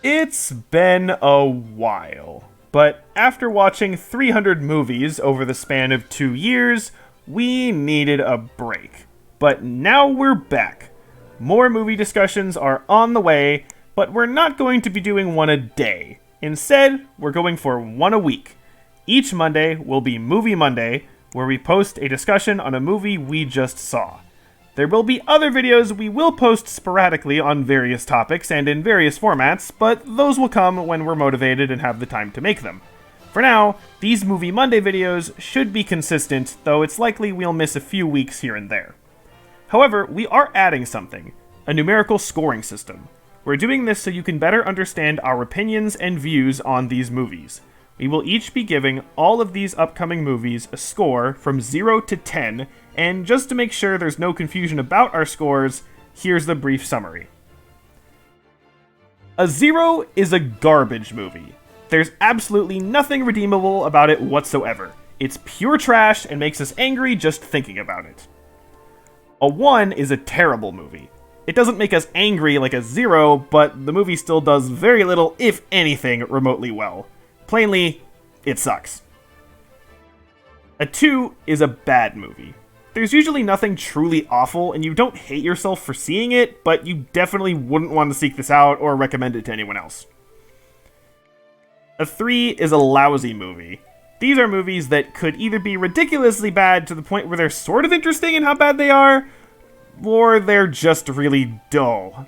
It's been a while, but after watching 300 movies over the span of 2 years, we needed a break. But now we're back. More movie discussions are on the way, but we're not going to be doing one a day. Instead, we're going for one a week. Each Monday will be Movie Monday, where we post a discussion on a movie we just saw. There will be other videos we will post sporadically on various topics and in various formats, but those will come when we're motivated and have the time to make them. For now, these Movie Monday videos should be consistent, though it's likely we'll miss a few weeks here and there. However, we are adding something, a numerical scoring system. We're doing this so you can better understand our opinions and views on these movies. We will each be giving all of these upcoming movies a score from 0 to 10, and just to make sure there's no confusion about our scores, here's the brief summary. A 0 is a garbage movie. There's absolutely nothing redeemable about it whatsoever. It's pure trash and makes us angry just thinking about it. A 1 is a terrible movie. It doesn't make us angry like a 0, but the movie still does very little, if anything, remotely well. Plainly, it sucks. A 2 is a bad movie. There's usually nothing truly awful, and you don't hate yourself for seeing it, but you definitely wouldn't want to seek this out or recommend it to anyone else. A 3 is a lousy movie. These are movies that could either be ridiculously bad to the point where they're sort of interesting in how bad they are, or they're just really dull.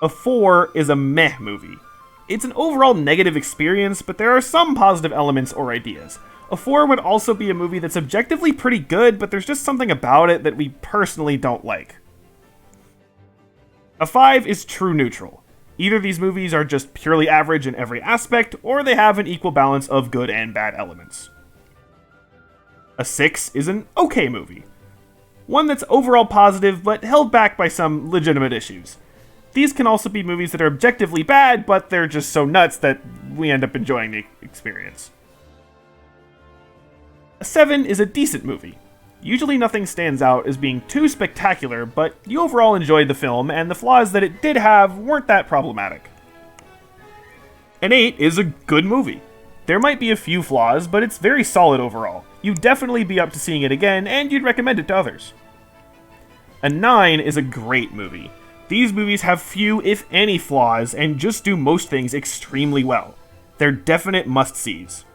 A 4 is a meh movie. It's an overall negative experience, but there are some positive elements or ideas. A 4 would also be a movie that's objectively pretty good, but there's just something about it that we personally don't like. A 5 is true neutral. Either these movies are just purely average in every aspect, or they have an equal balance of good and bad elements. A 6 is an okay movie. One that's overall positive, but held back by some legitimate issues. These can also be movies that are objectively bad, but they're just so nuts that we end up enjoying the experience. A 7 is a decent movie. Usually nothing stands out as being too spectacular, but you overall enjoyed the film, and the flaws that it did have weren't that problematic. An 8 is a good movie. There might be a few flaws, but it's very solid overall. You'd definitely be up to seeing it again, and you'd recommend it to others. A 9 is a great movie. These movies have few, if any, flaws, and just do most things extremely well. They're definite must-sees.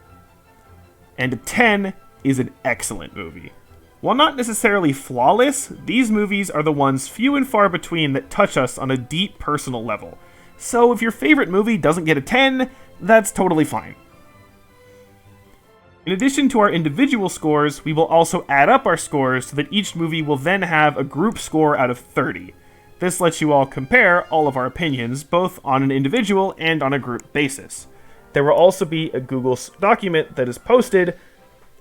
And a 10 is an excellent movie. While not necessarily flawless, these movies are the ones few and far between that touch us on a deep personal level. So if your favorite movie doesn't get a 10, that's totally fine. In addition to our individual scores, we will also add up our scores so that each movie will then have a group score out of 30. This lets you all compare all of our opinions, both on an individual and on a group basis. There will also be a Google document that is posted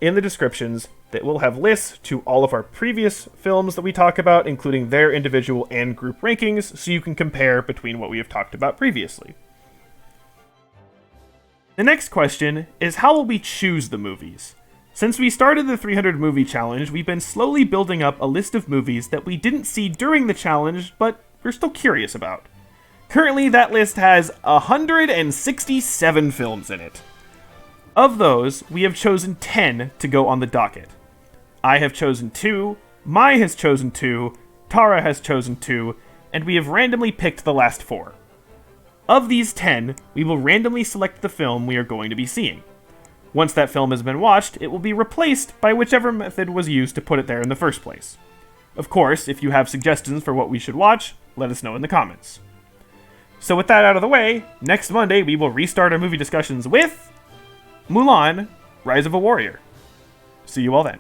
in the descriptions that will have lists to all of our previous films that we talk about, including their individual and group rankings, so you can compare between what we have talked about previously. The next question is, how will we choose the movies? Since we started the 300 movie challenge, we've been slowly building up a list of movies that we didn't see during the challenge, but we're still curious about. Currently, that list has 167 films in it. Of those, we have chosen 10 to go on the docket. I have chosen 2, Mai has chosen 2, Tara has chosen 2, and we have randomly picked the last 4. Of these 10, we will randomly select the film we are going to be seeing. Once that film has been watched, it will be replaced by whichever method was used to put it there in the first place. Of course, if you have suggestions for what we should watch, let us know in the comments. So with that out of the way, next Monday we will restart our movie discussions with Mulan, Rise of a Warrior. See you all then.